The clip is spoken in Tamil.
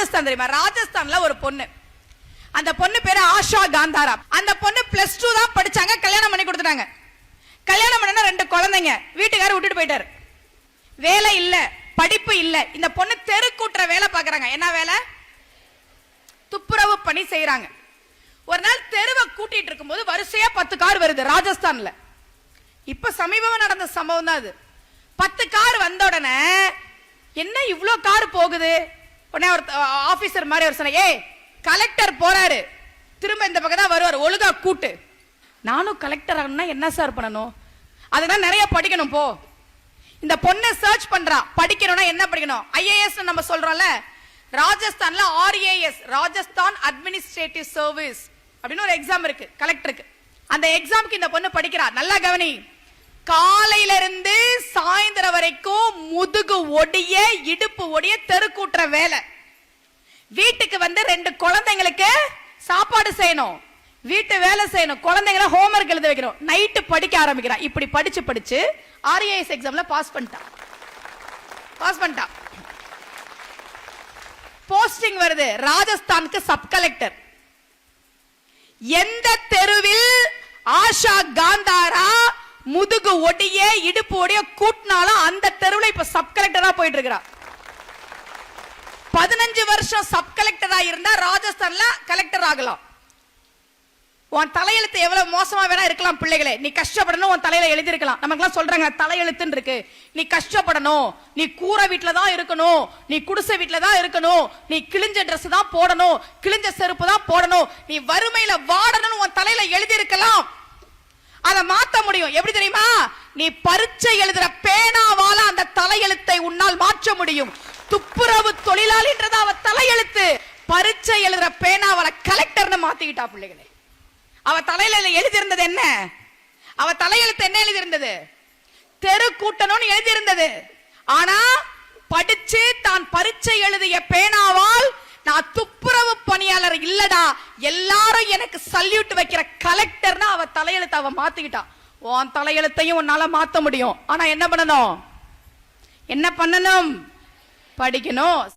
ராஜஸ்தான் தெரியுமா? ராஜஸ்தான்ல ஒரு பொண்ணு, அந்த பொண்ணு பேரு ஆஷா காந்தாரா. அந்த பொண்ணு +2 தான் படிச்சாங்க, கல்யாணம் பண்ணி கொடுத்துட்டாங்க. கல்யாணம் பண்ணா 2 குழந்தைங்க, வீட்டுக்காரர் விட்டுட்டு போயிட்டாரு. வேலை இல்ல, படிப்பு இல்ல. இந்த பொண்ணு தெருக்கூட்டுற வேலை பாக்குறாங்க. என்ன வேலை? துப்புரவு பணி செய்யறாங்க. ஒரு நாள் தெருவை கூட்டிட்டு இருக்கும்போது வரிசையா 10 கார் வருது ராஜஸ்தான்ல. இப்ப சமீபமா நடந்த சம்பவம் தான் அது. 10 கார் வந்த உடனே என்ன இவ்ளோ கார் போகுது? உடனே ஒரு ஆபீசர் மாதிரி ஒரு சொன்ன, ஏய் கலெக்டர் போறாரு, திரும்ப இந்த பக்கம் தான் வருவார், ஒழுங்கா கூட்டு. நானும் கலெக்டர் ஆகணும்னா என்ன சார் பண்ணணும்? அதுதான் நிறைய படிக்கணும். போ. இந்த பொண்ணை சர்ச் பண்றா. படிக்கணும்னா என்ன படிக்கணும்? IAS நம்ம சொல்றோம்ல, ராஜஸ்தான்ல RAS, ராஜஸ்தான் அட்மினிஸ்ட்ரேட்டிவ் சர்வீஸ் அப்படின்னு ஒரு எக்ஸாம் இருக்கு கலெக்டருக்கு. அந்த எக்ஸாமுக்கு இந்த பொண்ணு படிக்கிறா. நல்லா கவனி. காலையில இருந்து சாயந்தரம் வரைக்கும் முதுகு ஒடிய இடுப்பு ஒடிய தெருக்கூட்டுற வேலை. வீட்டுக்கு வந்து 2 குழந்தைங்களுக்கு சாப்பாடு செய்யணும், வீட்டு வேலை செய்யணும், குழந்தைங்களை ஹோம்வொர்க் எழுத வைக்கணும். நைட்டு படிக்க ஆரம்பிக்கிறா. இப்படி படிச்சு படிச்சு RAS எக்ஸாம்ல பாஸ் பண்ணிட்டா. போஸ்டிங் வருது ராஜஸ்தானுக்கு சப் கலெக்டர். எந்த தெருவில் ஆஷா காந்தாரா முதுகு ஒடிய இடுப்பு ஒடிய கூட்டினாலும் அந்த தெருவில் இப்ப சப் கலெக்டரா போயிட்டு இருக்கிறா. 15 வருஷம் சப் கலெக்டரா இருந்தா ராஜஸ்தான்ல கலெக்டர் ஆகலாம். உன் தலையெழுத்து எவ்வளவு மோசமா வேணா இருக்கலாம் பிள்ளைகளே, நீ கஷ்டப்படணும், உன் தலையில எழுதி இருக்கலாம். நமக்கு சொல்றாங்க தலையெழுத்துன்னு இருக்கு, நீ கஷ்டப்படணும், நீ கூரை வீட்டுல தான் இருக்கணும், நீ குடிசை வீட்டுல தான் இருக்கணும், நீ கிழிஞ்ச ட்ரெஸ் தான் போடணும், கிழிஞ்ச செருப்பு தான் போடணும், நீ வறுமையில வாடணும் உன் தலையில எழுதி இருக்கலாம். அதை மாத்த முடியும். எப்படி தெரியுமா? நீ பரீட்சை எழுதுற பேனாவால அந்த தலையெழுத்தை உன்னால் மாற்ற முடியும். துப்புரவு தொழிலாளின்றது அவ தலையெழுத்து. பரீட்சை எழுதுற பேனாவால கலெக்டர்னு மாத்திக்கிட்டா பிள்ளைகளே. அவ தலையில எழுதியிருந்தது என்ன? அவ தலையெழுத்து என்ன எழுதியிருந்தது? தெரு கூட்டணும்னு எழுதியிருந்தது. ஆனா படிச்சு தான் பரீட்சை எழுதிய பேனாவால் நான் துப்புரவு பணியாளர் இல்லடா, எல்லாரும் எனக்கு சல்யூட் வைக்கிற கலெக்டர்னா அவ தலையெழுத்து அவ மாத்திக்கிட்டா. உன் தலையெழுத்தையும் உன்னால மாத்த முடியும். ஆனா என்ன பண்ணணும்? படிக்கணும்.